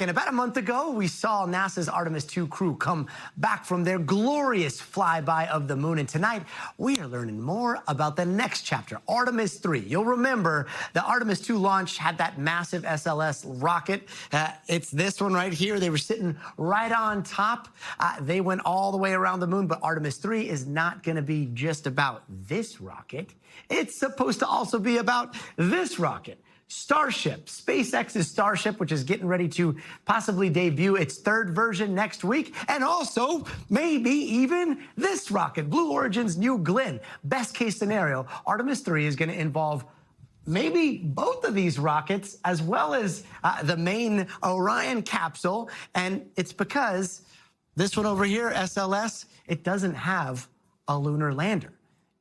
back, and about a month ago, we saw NASA's Artemis 2 crew come back from their glorious flyby of the moon, and tonight, we are learning more about the next chapter, Artemis 3. You'll remember the Artemis 2 launch had that massive SLS rocket. It's this one right here. They were sitting right on top. They went all the way around the moon, but Artemis 3 is not going to be just about this rocket. It's supposed to also be about this rocket. Starship, SpaceX's Starship, which is getting ready to possibly debut its third version next week, and also maybe even this rocket, Blue Origin's New Glenn. Best case scenario, Artemis 3 is going to involve maybe both of these rockets, as well as the main Orion capsule, and it's because this one over here, SLS, it doesn't have a lunar lander.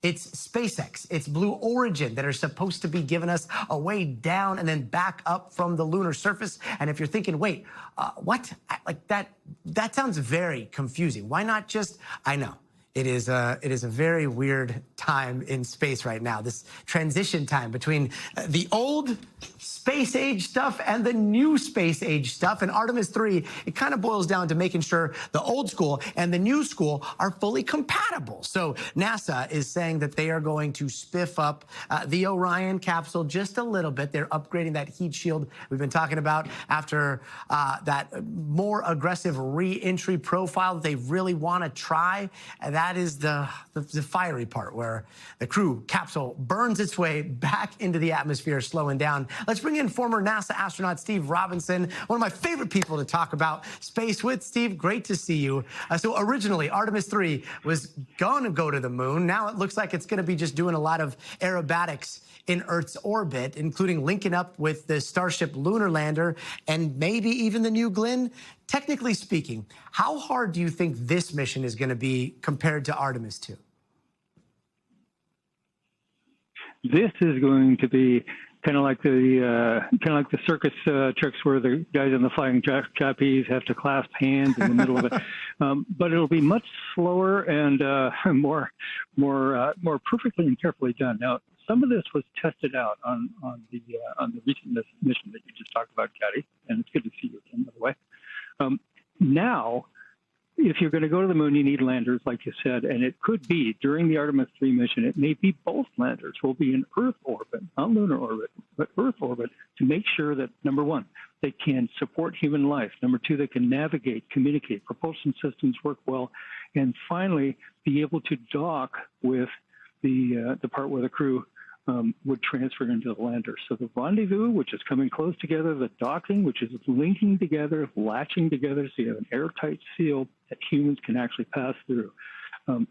It's SpaceX, it's Blue Origin that are supposed to be giving us a way down and then back up from the lunar surface. And if you're thinking, wait, what? Like that sounds very confusing. Why not just, I know. It is a very weird time in space right now, this transition time between the old space age stuff and the new space age stuff. And Artemis 3, it kind of boils down to making sure the old school and the new school are fully compatible. So NASA is saying that they are going to spiff up the Orion capsule just a little bit. They're upgrading that heat shield we've been talking about after that more aggressive re-entry profile that they really want to try. That is the fiery part where the crew capsule burns its way back into the atmosphere, slowing down. Let's bring in former NASA astronaut Steve Robinson, one of my favorite people to talk about space with. Steve, great to see you. So originally, Artemis 3 was going to go to the moon. Now it looks like it's going to be just doing a lot of aerobatics in Earth's orbit, including linking up with the Starship lunar lander and maybe even the New Glenn. Technically speaking, how hard do you think this mission is going to be compared to Artemis 2? This is going to be kind of like the circus tricks where the guys on the flying trapeze have to clasp hands in the middle of it. But it'll be much slower and more perfectly and carefully done. Now, some of this was tested out on the recent mission that you just talked about, Caddy, and it's good to see you again, by the way. Now, if you're going to go to the moon, you need landers, like you said, and it could be during the Artemis 3 mission, it may be both landers will be in Earth orbit, not lunar orbit, but Earth orbit, to make sure that, number one, they can support human life. Number two, they can navigate, communicate, propulsion systems work well, and finally, be able to dock with the part where the crew would transfer into the lander. So the rendezvous, which is coming close together, the docking, which is linking together, latching together, so you have an airtight seal that humans can actually pass through.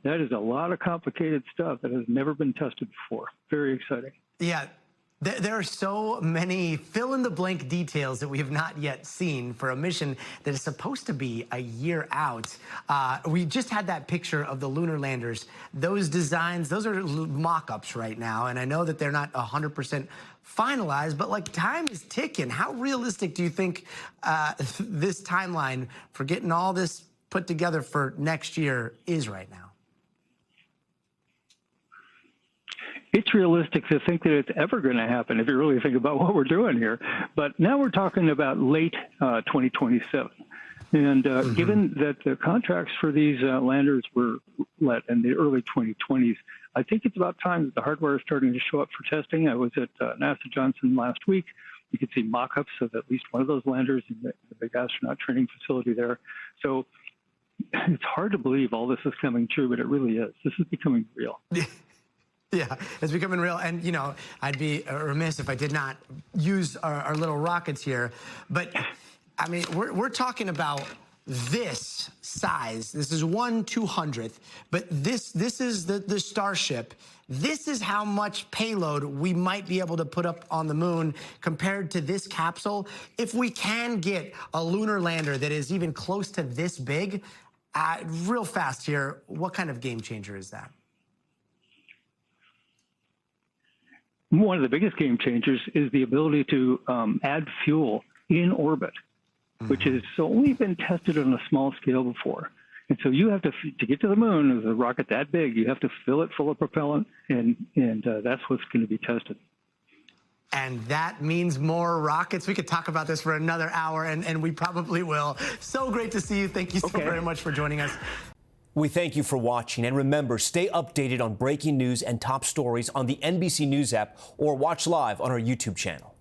That is a lot of complicated stuff that has never been tested before. Very exciting. Yeah. There are so many fill-in-the-blank details that we have not yet seen for a mission that is supposed to be a year out. We just had that picture of the lunar landers. Those designs, those are mock-ups right now, and I know that they're not 100% finalized, but like time is ticking. How realistic do you think this timeline for getting all this put together for next year is right now? It's realistic to think that it's ever going to happen if you really think about what we're doing here. But now we're talking about late 2027. And given that the contracts for these landers were let in the early 2020s, I think it's about time that the hardware is starting to show up for testing. I was at NASA Johnson last week. You could see mock-ups of at least one of those landers in the big astronaut training facility there. So it's hard to believe all this is coming true, but it really is. This is becoming real. Yeah, it's becoming real. And, you know, I'd be remiss if I did not use our little rockets here. But, I mean, we're talking about this size. This is 1/200th. But this is the Starship. This is how much payload we might be able to put up on the moon compared to this capsule. If we can get a lunar lander that is even close to this big, real fast here, what kind of game changer is that? One of the biggest game changers is the ability to add fuel in orbit, which has only been tested on a small scale before. And so you have to get to the moon with a rocket that big, you have to fill it full of propellant, and that's what's going to be tested. And that means more rockets. We could talk about this for another hour, and we probably will. So great to see you. Thank you so very much for joining us. We thank you for watching. And remember, stay updated on breaking news and top stories on the NBC News app or watch live on our YouTube channel.